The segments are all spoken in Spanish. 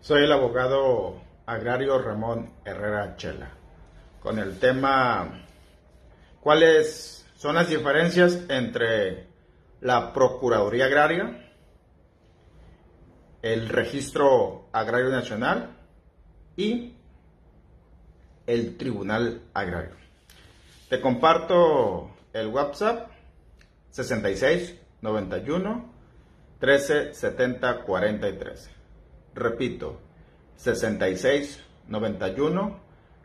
Soy el abogado agrario Ramón Herrera Chela, con el tema ¿cuáles son las diferencias entre la Procuraduría Agraria, el Registro Agrario Nacional y el Tribunal Agrario? Te comparto el WhatsApp 66 91 13 70 43. Repito, 66 91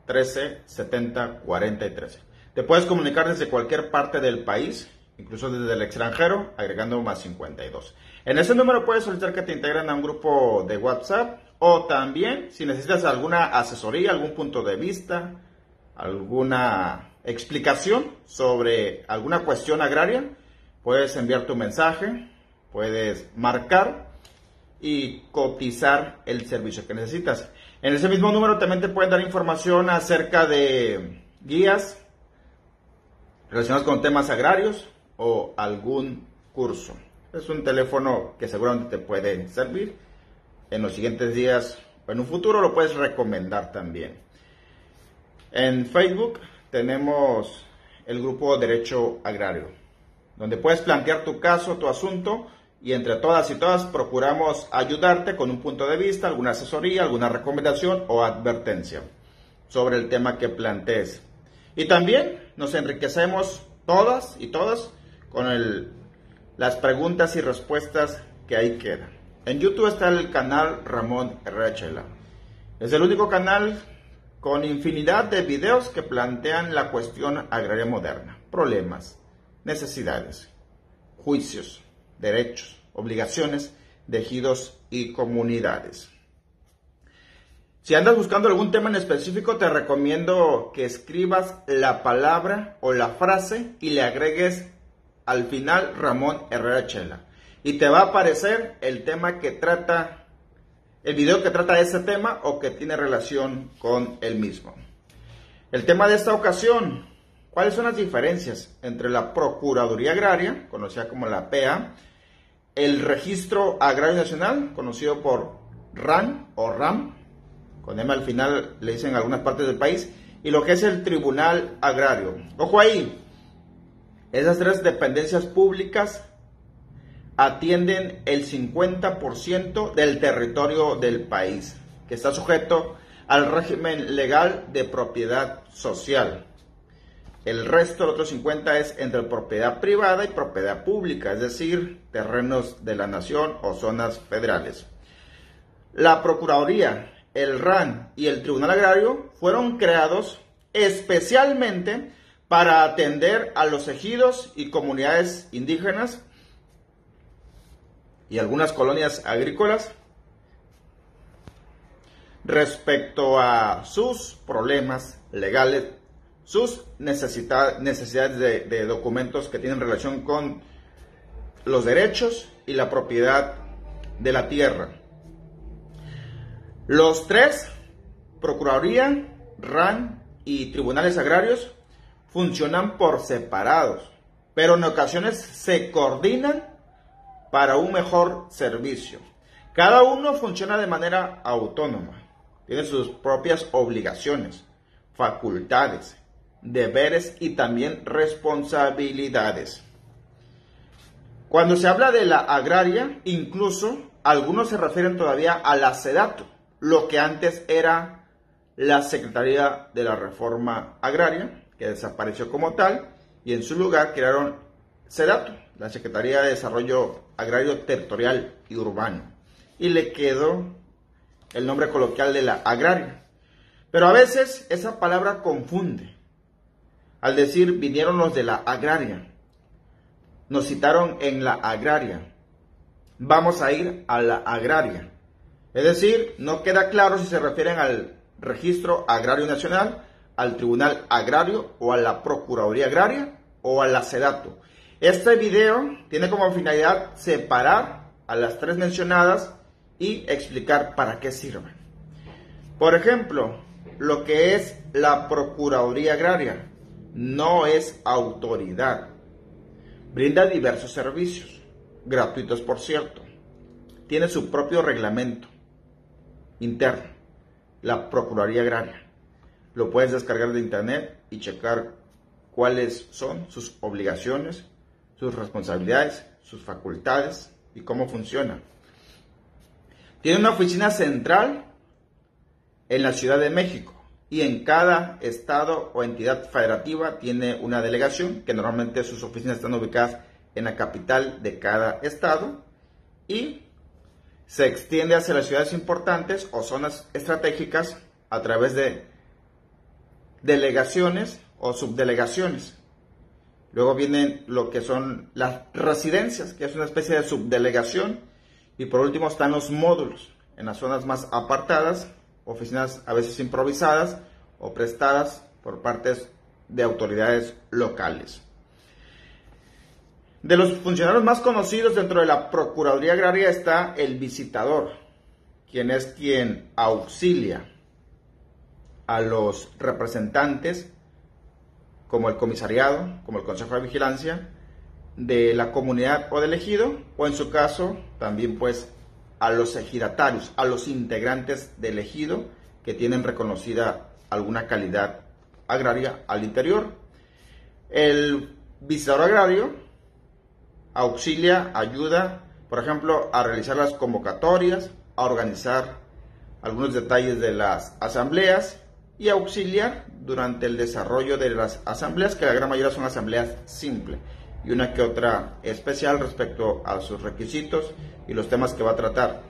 13 70 43. Te puedes comunicar desde cualquier parte del país, incluso desde el extranjero, agregando más 52. En ese número puedes solicitar que te integren a un grupo de WhatsApp, o también si necesitas alguna asesoría, algún punto de vista, alguna explicación sobre alguna cuestión agraria, puedes enviar tu mensaje, puedes marcar y cotizar el servicio que necesitas. En ese mismo número también te pueden dar información acerca de guías relacionadas con temas agrarios o algún curso. Es un teléfono que seguramente te puede servir. En los siguientes días o en un futuro lo puedes recomendar también. En Facebook tenemos el grupo Derecho Agrario, donde puedes plantear tu caso, tu asunto, y entre todas y todas procuramos ayudarte con un punto de vista, alguna asesoría, alguna recomendación o advertencia sobre el tema que plantees. Y también nos enriquecemos todas y todas con las preguntas y respuestas que ahí quedan. En YouTube está el canal Ramón Herrera Chela. Es el único canal con infinidad de videos que plantean la cuestión agraria moderna, problemas, necesidades, juicios, derechos, obligaciones de ejidos y comunidades. Si andas buscando algún tema en específico, te recomiendo que escribas la palabra o la frase y le agregues al final Ramón Herrera Chela. Y te va a aparecer el tema que trata, el video que trata de ese tema o que tiene relación con el mismo. El tema de esta ocasión: ¿cuáles son las diferencias entre la Procuraduría Agraria, conocida como la PA, el Registro Agrario Nacional, conocido por RAN o RAM, con M al final le dicen en algunas partes del país, y lo que es el Tribunal Agrario? Ojo ahí, esas tres dependencias públicas atienden el 50% del territorio del país, que está sujeto al régimen legal de propiedad social. El resto, el otro 50%, es entre propiedad privada y propiedad pública, es decir, terrenos de la nación o zonas federales. La Procuraduría, el RAN y el Tribunal Agrario fueron creados especialmente para atender a los ejidos y comunidades indígenas y algunas colonias agrícolas respecto a sus problemas legales, sus necesidades de documentos que tienen relación con los derechos y la propiedad de la tierra. Los tres, Procuraduría, RAN y Tribunales Agrarios, funcionan por separados, pero en ocasiones se coordinan para un mejor servicio. Cada uno funciona de manera autónoma, tiene sus propias obligaciones, facultades, deberes y también responsabilidades. Cuando se habla de la agraria, incluso algunos se refieren todavía a la SEDATU, lo que antes era la Secretaría de la Reforma Agraria, que desapareció como tal, y en su lugar crearon SEDATU, la Secretaría de Desarrollo Agrario Territorial y Urbano, y le quedó el nombre coloquial de la agraria. Pero a veces esa palabra confunde. Al decir vinieron los de la agraria, nos citaron en la agraria, vamos a ir a la agraria. Es decir, no queda claro si se refieren al Registro Agrario Nacional, al Tribunal Agrario o a la Procuraduría Agraria o a la SEDATU. Este video tiene como finalidad separar a las tres mencionadas y explicar para qué sirven. Por ejemplo, lo que es la Procuraduría Agraria no es autoridad. Brinda diversos servicios, gratuitos por cierto. Tiene su propio reglamento. interno, la Procuraduría Agraria. Lo puedes descargar de internet y checar cuáles son sus obligaciones, sus responsabilidades, sus facultades y cómo funciona. Tiene una oficina central en la Ciudad de México y en cada estado o entidad federativa tiene una delegación, que normalmente sus oficinas están ubicadas en la capital de cada estado, y se extiende hacia las ciudades importantes o zonas estratégicas a través de delegaciones o subdelegaciones. Luego vienen lo que son las residencias, que es una especie de subdelegación, y por último están los módulos en las zonas más apartadas, oficinas a veces improvisadas o prestadas por partes de autoridades locales. De los funcionarios más conocidos dentro de la Procuraduría Agraria está el visitador, quien auxilia a los representantes, como el comisariado, como el Consejo de Vigilancia, de la comunidad o del ejido, o en su caso también pues a los ejidatarios, a los integrantes del ejido que tienen reconocida alguna calidad agraria al interior. El visitador agrario auxilia, ayuda, por ejemplo, a realizar las convocatorias, a organizar algunos detalles de las asambleas y auxiliar durante el desarrollo de las asambleas, que la gran mayoría son asambleas simples y una que otra especial respecto a sus requisitos y los temas que va a tratar.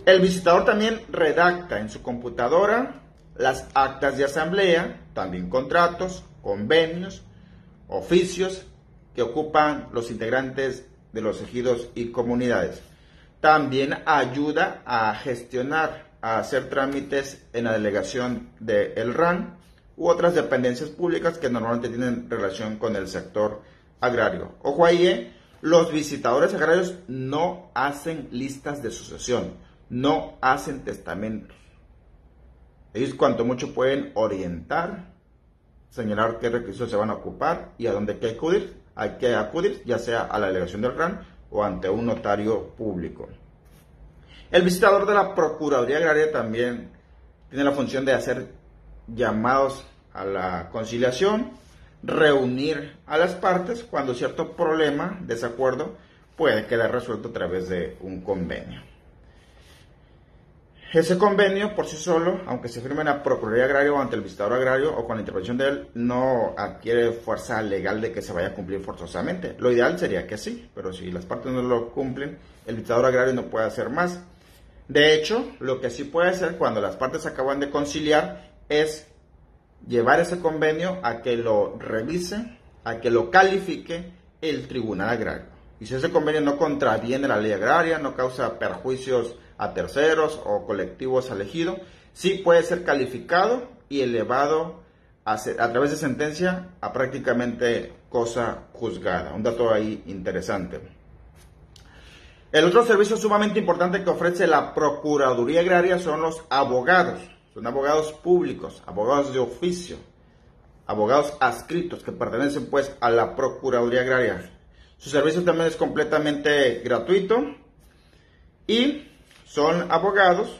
El visitador también redacta en su computadora las actas de asamblea, también contratos, convenios, oficios que ocupan los integrantes de los ejidos y comunidades. También ayuda a gestionar, a hacer trámites en la delegación del RAN u otras dependencias públicas que normalmente tienen relación con el sector agrario. Ojo ahí, los visitadores agrarios no hacen listas de sucesión, no hacen testamentos. Ellos cuanto mucho pueden orientar, señalar qué requisitos se van a ocupar y a dónde hay que acudir, ya sea a la delegación del RAN o ante un notario público. El visitador de la Procuraduría Agraria también tiene la función de hacer llamados a la conciliación, reunir a las partes cuando cierto problema, desacuerdo, puede quedar resuelto a través de un convenio. Ese convenio por sí solo, aunque se firme en la Procuraduría Agraria o ante el visitador agrario o con la intervención de él, no adquiere fuerza legal de que se vaya a cumplir forzosamente. Lo ideal sería que sí, pero si las partes no lo cumplen, el visitador agrario no puede hacer más. De hecho, lo que sí puede hacer cuando las partes acaban de conciliar es llevar ese convenio a que lo revise, a que lo califique el Tribunal Agrario. Y si ese convenio no contraviene la ley agraria, no causa perjuicios a terceros o colectivos al ejido, sí puede ser calificado y elevado a través de sentencia a prácticamente cosa juzgada. Un dato ahí interesante. El otro servicio sumamente importante que ofrece la Procuraduría Agraria son los abogados. Son abogados públicos, abogados de oficio, abogados adscritos que pertenecen pues a la Procuraduría Agraria. Su servicio también es completamente gratuito y son abogados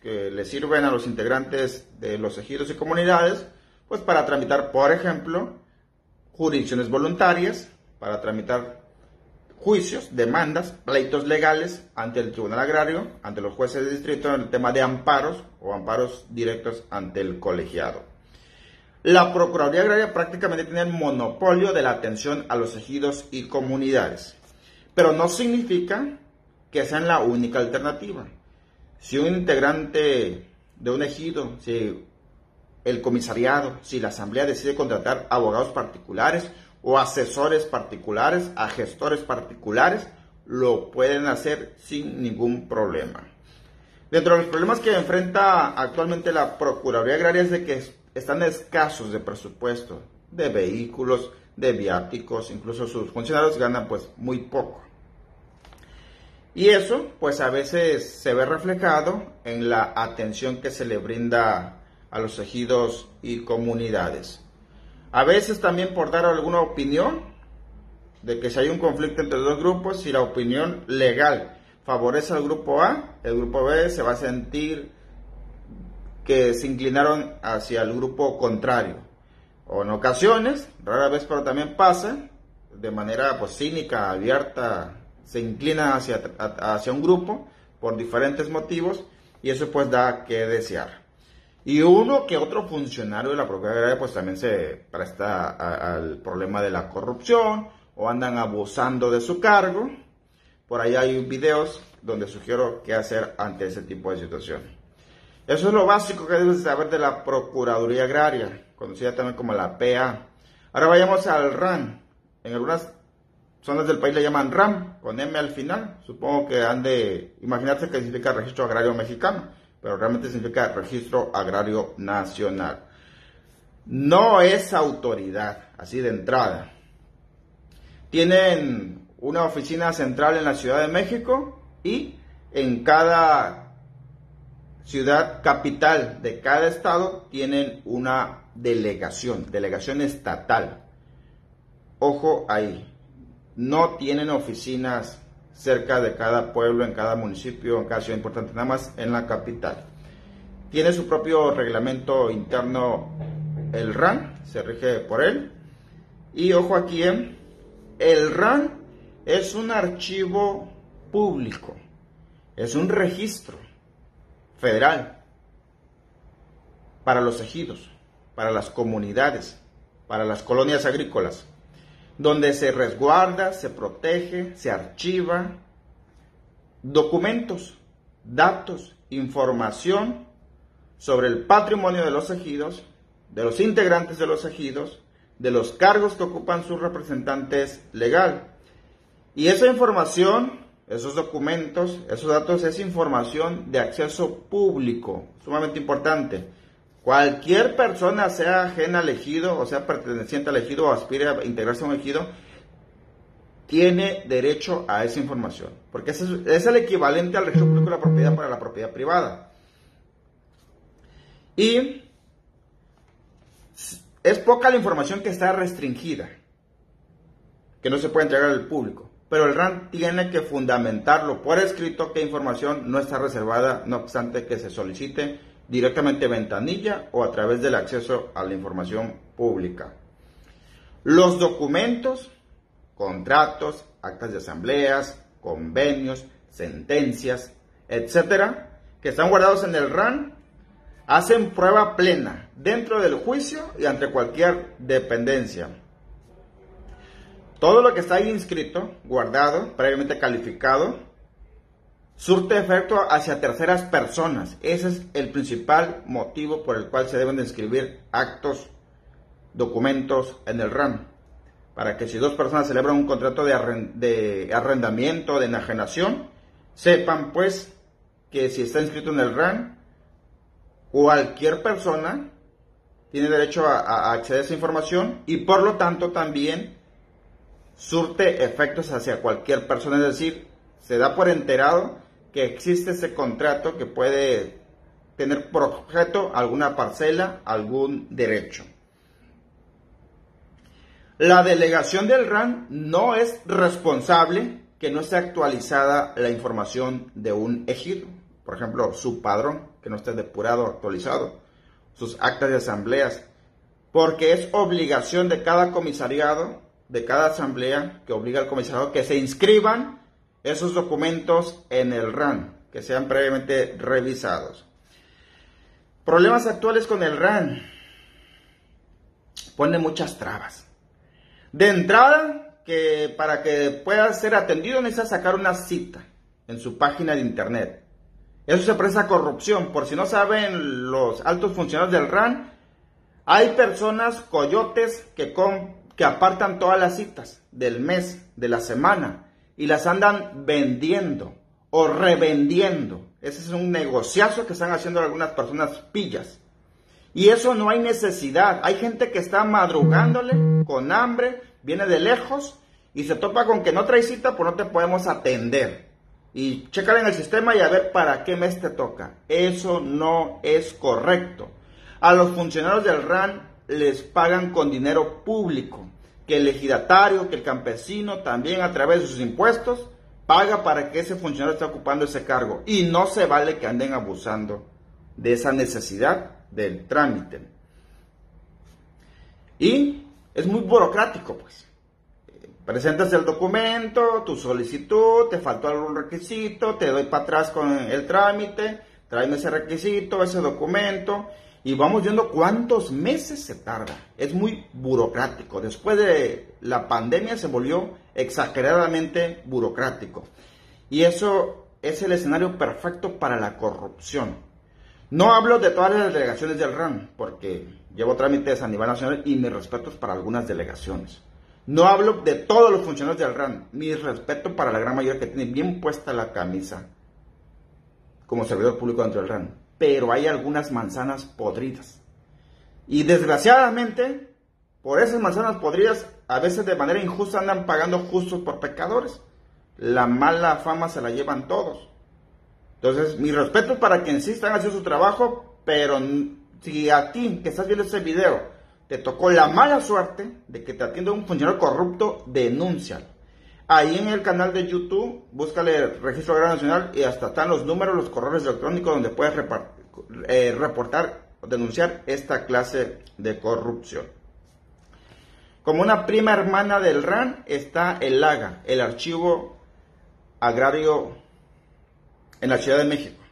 que le sirven a los integrantes de los ejidos y comunidades pues para tramitar, por ejemplo, jurisdicciones voluntarias, para tramitar juicios, demandas, pleitos legales ante el Tribunal Agrario, ante los jueces de distrito en el tema de amparos o amparos directos ante el colegiado. La Procuraduría Agraria prácticamente tiene el monopolio de la atención a los ejidos y comunidades, pero no significa que sean la única alternativa. Si un integrante de un ejido, si el comisariado, si la asamblea decide contratar abogados particulares o asesores particulares, a gestores particulares, lo pueden hacer sin ningún problema. Dentro de los problemas que enfrenta actualmente la Procuraduría Agraria es de que están escasos de presupuesto, de vehículos, de viáticos, incluso sus funcionarios ganan pues muy poco. Y eso pues a veces se ve reflejado en la atención que se le brinda a los ejidos y comunidades. A veces también por dar alguna opinión de que si hay un conflicto entre dos grupos, si la opinión legal favorece al grupo A, el grupo B se va a sentir que se inclinaron hacia el grupo contrario. O en ocasiones, rara vez, pero también pasa, de manera pues cínica, abierta, se inclinan hacia un grupo por diferentes motivos, y eso pues da que desear. Y uno que otro funcionario de la Procuraduría pues también se presta al problema de la corrupción, o andan abusando de su cargo. Por ahí hay videos donde sugiero qué hacer ante ese tipo de situación. Eso es lo básico que debes saber de la Procuraduría Agraria, conocida también como la PA. Ahora vayamos al RAN. En algunas zonas del país le llaman RAM, con M al final. Supongo que han de imaginarse que significa Registro Agrario Mexicano, pero realmente significa Registro Agrario Nacional. No es autoridad, así de entrada. Tienen una oficina central en la Ciudad de México, y en cada ciudad capital de cada estado tienen una delegación estatal. Ojo ahí, no tienen oficinas cerca de cada pueblo, en cada municipio, en cada ciudad importante, nada más en la capital. Tiene su propio reglamento interno el RAN, se rige por él. Y ojo aquí, el RAN es un archivo público, es un registro federal para los ejidos, para las comunidades, para las colonias agrícolas, donde se resguarda, se protege, se archiva documentos, datos, información sobre el patrimonio de los ejidos, de los integrantes de los ejidos, de los cargos que ocupan sus representantes legal. Y esa información, esos documentos, esos datos, es información de acceso público, sumamente importante. Cualquier persona, sea ajena al ejido, o sea perteneciente al ejido, o aspire a integrarse a un ejido, tiene derecho a esa información, porque es el equivalente al registro público de la propiedad para la propiedad privada. Y es poca la información que está restringida, que no se puede entregar al público, pero el RAN tiene que fundamentarlo por escrito qué información no está reservada, no obstante que se solicite directamente ventanilla o a través del acceso a la información pública. Los documentos, contratos, actas de asambleas, convenios, sentencias, etcétera, que están guardados en el RAN, hacen prueba plena dentro del juicio y ante cualquier dependencia. Todo lo que está ahí inscrito, guardado, previamente calificado, surte efecto hacia terceras personas. Ese es el principal motivo por el cual se deben de inscribir actos, documentos en el RAN. Para que si dos personas celebran un contrato de arrendamiento, de enajenación, sepan pues que si está inscrito en el RAN, cualquier persona tiene derecho a acceder a esa información, y por lo tanto también surte efectos hacia cualquier persona. Es decir, se da por enterado que existe ese contrato que puede tener por objeto alguna parcela, algún derecho. La delegación del RAN no es responsable que no esté actualizada la información de un ejido. Por ejemplo, su padrón, que no esté depurado, actualizado, sus actas de asambleas, porque es obligación de cada comisariado, de cada asamblea, que obliga al comisariado que se inscriban esos documentos en el RAN, que sean previamente revisados. Problemas actuales con el RAN. Pone muchas trabas. De entrada, que para que pueda ser atendido necesita sacar una cita en su página de internet. Eso se presta a corrupción. Por si no saben los altos funcionarios del RAN, hay personas, coyotes, que apartan todas las citas del mes, de la semana, y las andan vendiendo o revendiendo. Ese es un negociazo que están haciendo algunas personas pillas. Y eso no hay necesidad. Hay gente que está madrugándole, con hambre, viene de lejos y se topa con que no trae cita, pues no te podemos atender. Y chécale en el sistema y a ver para qué mes te toca. Eso no es correcto. A los funcionarios del RAN les pagan con dinero público, que el ejidatario, que el campesino también a través de sus impuestos paga para que ese funcionario esté ocupando ese cargo. Y no se vale que anden abusando de esa necesidad del trámite. Y es muy burocrático, pues. Presentas el documento, tu solicitud, te faltó algún requisito, te doy para atrás con el trámite, tráeme ese requisito, ese documento, y vamos viendo cuántos meses se tarda. Es muy burocrático. Después de la pandemia se volvió exageradamente burocrático. Y eso es el escenario perfecto para la corrupción. No hablo de todas las delegaciones del RAN, porque llevo trámites a nivel nacional y mis respetos para algunas delegaciones. No hablo de todos los funcionarios del RAN, mi respeto para la gran mayoría que tiene bien puesta la camisa como servidor público dentro del RAN. Pero hay algunas manzanas podridas. Y desgraciadamente, por esas manzanas podridas, a veces de manera injusta andan pagando justos por pecadores. La mala fama se la llevan todos. Entonces, mi respeto para quienes sí están haciendo su trabajo, pero si a ti que estás viendo este video te tocó la mala suerte de que te atienda un funcionario corrupto, denúncialo. Ahí en el canal de YouTube, búscale Registro Agrario Nacional y hasta están los números, los correos electrónicos donde puedes reportar o denunciar esta clase de corrupción. Como una prima hermana del RAN está el AGA, el Archivo Agrario en la Ciudad de México.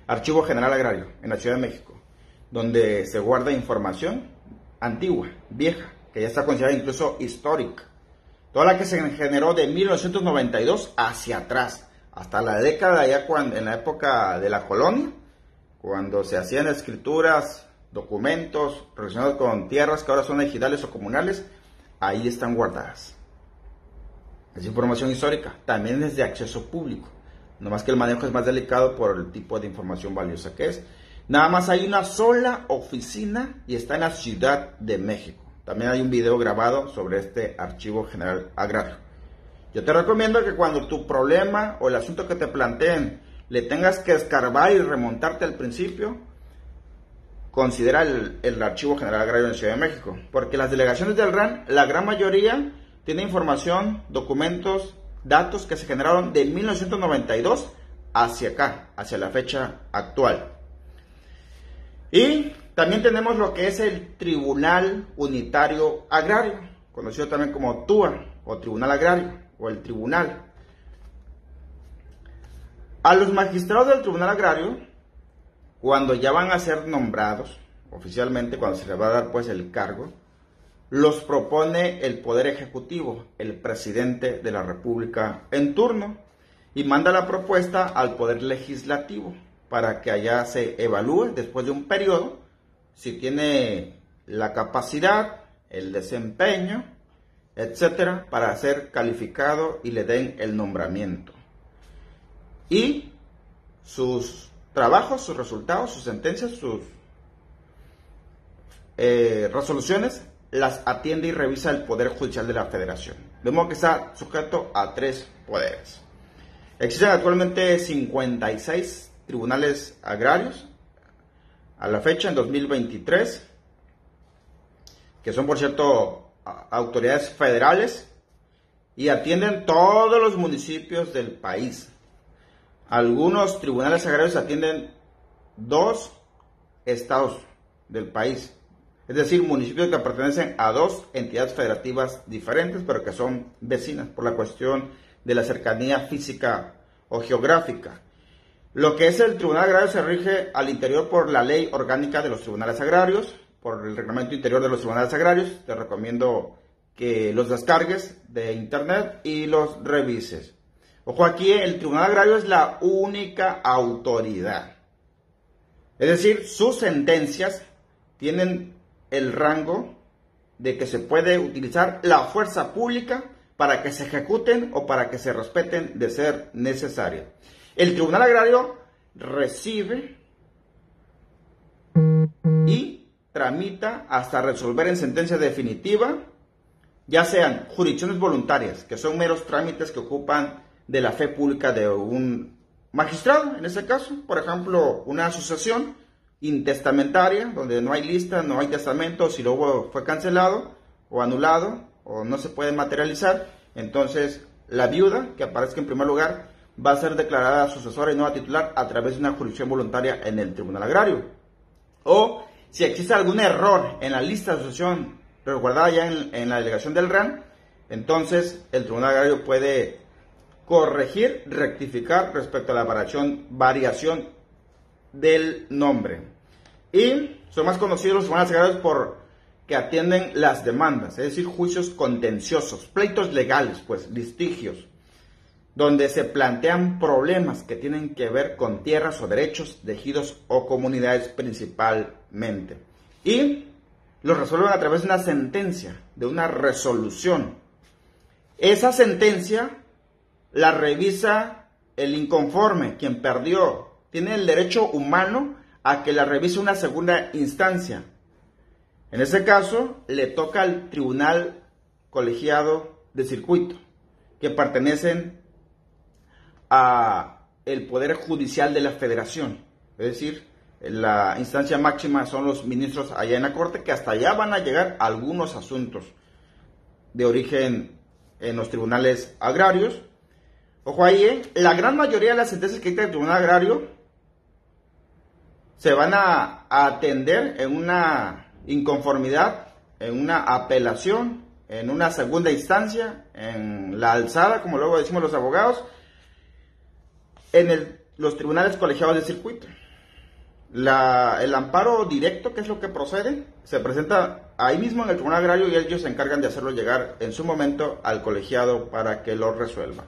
Archivo General Agrario en la Ciudad de México, donde se guarda información antigua, vieja, que ya está considerada incluso histórica. Toda la que se generó de 1992 hacia atrás, hasta la década ya cuando, en la época de la colonia, cuando se hacían escrituras, documentos relacionados con tierras que ahora son ejidales o comunales, ahí están guardadas. Es información histórica, también es de acceso público, nomás que el manejo es más delicado por el tipo de información valiosa que es. Nada más hay una sola oficina y está en la Ciudad de México. También hay un video grabado sobre este Archivo General Agrario. Yo te recomiendo que cuando tu problema o el asunto que te planteen le tengas que escarbar y remontarte al principio, considera el Archivo General Agrario en la Ciudad de México. Porque las delegaciones del RAN, la gran mayoría, tienen información, documentos, datos que se generaron de 1992 hacia acá, hacia la fecha actual. Y también tenemos lo que es el Tribunal Unitario Agrario, conocido también como TUA, o Tribunal Agrario, o el Tribunal. A los magistrados del Tribunal Agrario, cuando ya van a ser nombrados, oficialmente, cuando se les va a dar pues el cargo, los propone el Poder Ejecutivo, el presidente de la República en turno, y manda la propuesta al Poder Legislativo, para que allá se evalúe después de un periodo si tiene la capacidad, el desempeño, etcétera, para ser calificado y le den el nombramiento. Y sus trabajos, sus resultados, sus sentencias, sus resoluciones las atiende y revisa el Poder Judicial de la Federación. De modo que está sujeto a 3 poderes. Existen actualmente 56 tribunales agrarios a la fecha, en 2023, que son, por cierto, autoridades federales y atienden todos los municipios del país. Algunos tribunales agrarios atienden 2 estados del país, es decir, municipios que pertenecen a 2 entidades federativas diferentes, pero que son vecinas por la cuestión de la cercanía física o geográfica. Lo que es el Tribunal Agrario se rige al interior por la Ley Orgánica de los Tribunales Agrarios, por el Reglamento Interior de los Tribunales Agrarios. Te recomiendo que los descargues de internet y los revises. Ojo, aquí el Tribunal Agrario es la única autoridad. Es decir, sus sentencias tienen el rango de que se puede utilizar la fuerza pública para que se ejecuten o para que se respeten de ser necesaria. El Tribunal Agrario recibe y tramita hasta resolver en sentencia definitiva, ya sean jurisdicciones voluntarias, que son meros trámites que ocupan de la fe pública de un magistrado, en ese caso, por ejemplo, una sucesión intestamentaria, donde no hay lista, no hay testamento, si luego fue cancelado o anulado o no se puede materializar, entonces la viuda, que aparezca en primer lugar, va a ser declarada sucesora y nueva titular a través de una jurisdicción voluntaria en el Tribunal Agrario. O si existe algún error en la lista de sucesión resguardada ya en la delegación del RAN, entonces el Tribunal Agrario puede corregir, rectificar respecto a la variación del nombre. Y son más conocidos los tribunales agrarios porque atienden las demandas, es decir, juicios contenciosos, pleitos legales, pues litigios, donde se plantean problemas que tienen que ver con tierras o derechos de ejidos o comunidades principalmente. Y los resuelven a través de una sentencia, de una resolución. Esa sentencia la revisa el inconforme, quien perdió. Tiene el derecho humano a que la revise una segunda instancia. En ese caso, le toca al tribunal colegiado de circuito, que pertenecen a el Poder Judicial de la Federación. Es decir, la instancia máxima son los ministros allá en la Corte, que hasta allá van a llegar algunos asuntos de origen en los tribunales agrarios. Ojo ahí, la gran mayoría de las sentencias que dicta el Tribunal Agrario se van a atender en una inconformidad, en una apelación, en una segunda instancia, en la alzada, como luego decimos los abogados, en los tribunales colegiados de circuito. El amparo directo, que es lo que procede, se presenta ahí mismo en el Tribunal Agrario y ellos se encargan de hacerlo llegar en su momento al colegiado para que lo resuelva.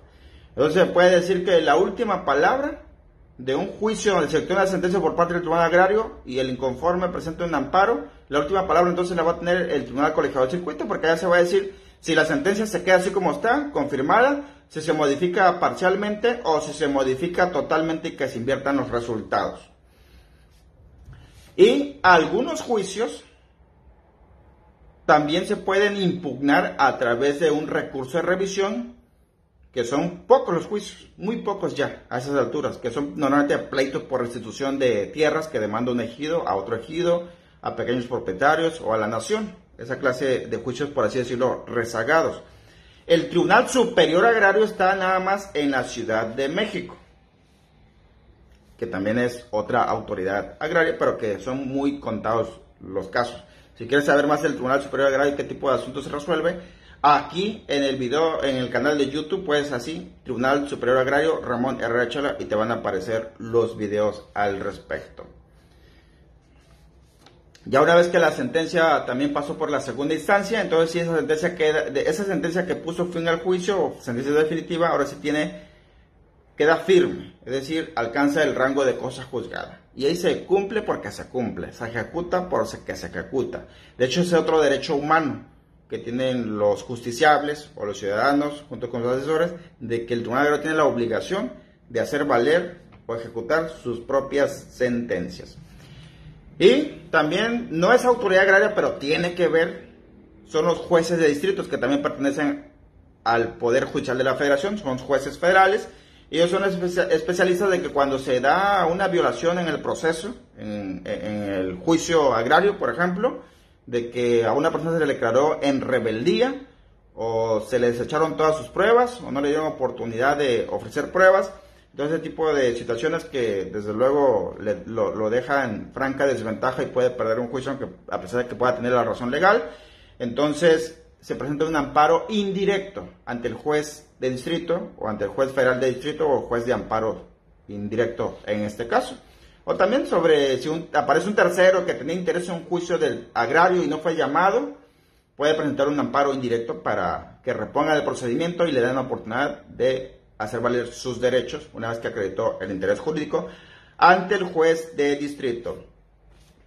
Entonces se puede decir que la última palabra de un juicio donde se obtiene una sentencia por parte del Tribunal Agrario y el inconforme presenta un amparo, la última palabra entonces la va a tener el Tribunal Colegiado de Circuito, porque allá se va a decir si la sentencia se queda así como está, confirmada, si se modifica parcialmente o si se modifica totalmente y que se inviertan los resultados. Y algunos juicios también se pueden impugnar a través de un recurso de revisión, que son pocos los juicios, muy pocos ya a esas alturas, que son normalmente pleitos por restitución de tierras que demanda un ejido a otro ejido, a pequeños propietarios o a la nación, esa clase de juicios, por así decirlo, rezagados. El Tribunal Superior Agrario está nada más en la Ciudad de México, que también es otra autoridad agraria, pero que son muy contados los casos. Si quieres saber más del Tribunal Superior Agrario y qué tipo de asuntos se resuelve, aquí en el video, en el canal de YouTube, puedes así, Tribunal Superior Agrario, Ramón Herrera Chola, y te van a aparecer los videos al respecto. Ya una vez que la sentencia también pasó por la segunda instancia, entonces si esa sentencia que puso fin al juicio, o sentencia definitiva, ahora sí queda firme, es decir, alcanza el rango de cosa juzgada. Y ahí se cumple porque se cumple, se ejecuta porque se ejecuta. De hecho, ese es otro derecho humano que tienen los justiciables o los ciudadanos, junto con sus asesores, de que el Tribunal Agrario tiene la obligación de hacer valer o ejecutar sus propias sentencias. Y también no es autoridad agraria, pero tiene que ver, son los jueces de distritos que también pertenecen al Poder Judicial de la Federación, son jueces federales. Ellos son especialistas de que cuando se da una violación en el proceso, en el juicio agrario, por ejemplo, de que a una persona se le declaró en rebeldía, o se le desecharon todas sus pruebas, o no le dieron oportunidad de ofrecer pruebas. Entonces, ese tipo de situaciones que desde luego lo deja en franca desventaja y puede perder un juicio, aunque a pesar de que pueda tener la razón legal. Entonces se presenta un amparo indirecto ante el juez de distrito, o ante el juez federal de distrito, o juez de amparo indirecto en este caso. O también sobre si aparece un tercero que tenía interés en un juicio del agrario y no fue llamado, puede presentar un amparo indirecto para que reponga el procedimiento y le den la oportunidad de hacer valer sus derechos una vez que acreditó el interés jurídico ante el juez de distrito.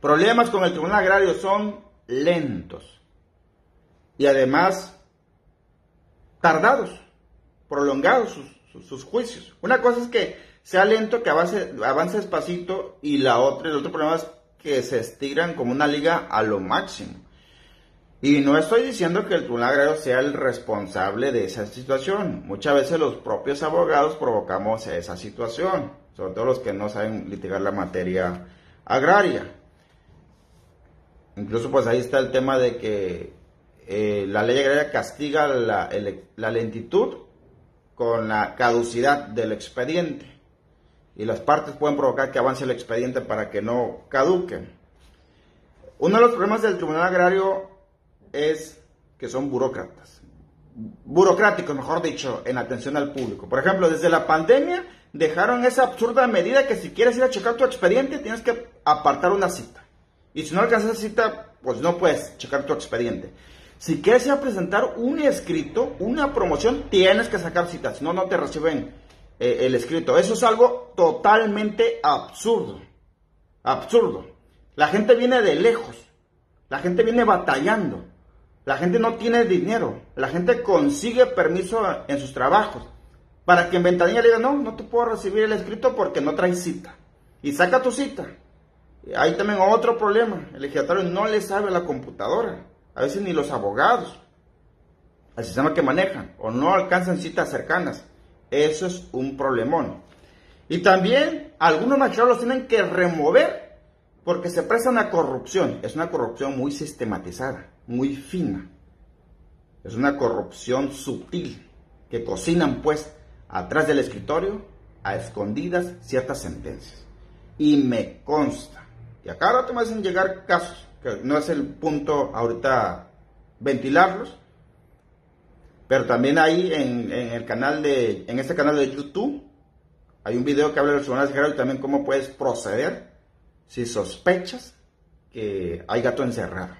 Problemas con el Tribunal Agrario: son lentos y además tardados, prolongados sus juicios. Una cosa es que sea lento, que avance despacito, y el otro problema es que se estiran como una liga a lo máximo. Y no estoy diciendo que el Tribunal Agrario sea el responsable de esa situación. Muchas veces los propios abogados provocamos esa situación, sobre todo los que no saben litigar la materia agraria. Incluso pues ahí está el tema de que la ley agraria castiga la lentitud con la caducidad del expediente. Y las partes pueden provocar que avance el expediente para que no caduque. Uno de los problemas del Tribunal Agrario es que son burocráticos, mejor dicho, en atención al público. Por ejemplo, desde la pandemia dejaron esa absurda medida que si quieres ir a checar tu expediente tienes que apartar una cita. Y si no alcanzas esa cita, pues no puedes checar tu expediente. Si quieres ir a presentar un escrito, una promoción, tienes que sacar citas, si no, no te reciben el escrito. Eso es algo totalmente absurdo. Absurdo. La gente viene de lejos. La gente viene batallando. La gente no tiene dinero. La gente consigue permiso en sus trabajos. Para que en ventanilla le digan, no te puedo recibir el escrito porque no traes cita. Y saca tu cita. Hay también otro problema. El legislatario no le sabe a la computadora. A veces ni los abogados. Al sistema que manejan. O no alcanzan citas cercanas. Eso es un problemón. Y también algunos magistrados los tienen que remover porque se prestan a corrupción. Es una corrupción muy sistematizada, muy fina. Es una corrupción sutil que cocinan pues atrás del escritorio, a escondidas, ciertas sentencias. Y me consta. Y a cada rato me hacen llegar casos, que no es el punto ahorita ventilarlos. Pero también ahí en este canal de YouTube hay un video que habla de los tribunales agrarios y también cómo puedes proceder si sospechas que hay gato encerrado.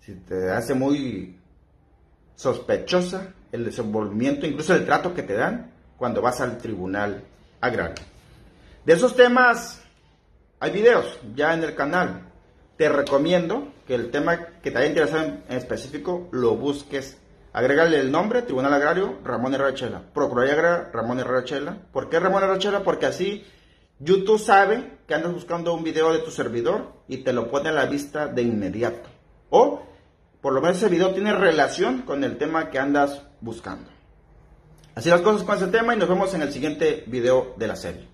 Si te hace muy sospechosa el desenvolvimiento, incluso el trato que te dan cuando vas al tribunal agrario. De esos temas hay videos ya en el canal. Te recomiendo que el tema que te haya interesado en específico lo busques. Agrégale el nombre, Tribunal Agrario, Ramón Herrera Chela. Procuraduría Agraria, Ramón Herrera Chela. ¿Por qué Ramón Herrera Chela? Porque así YouTube sabe que andas buscando un video de tu servidor y te lo pone a la vista de inmediato. O, por lo menos ese video tiene relación con el tema que andas buscando. Así las cosas con ese tema y nos vemos en el siguiente video de la serie.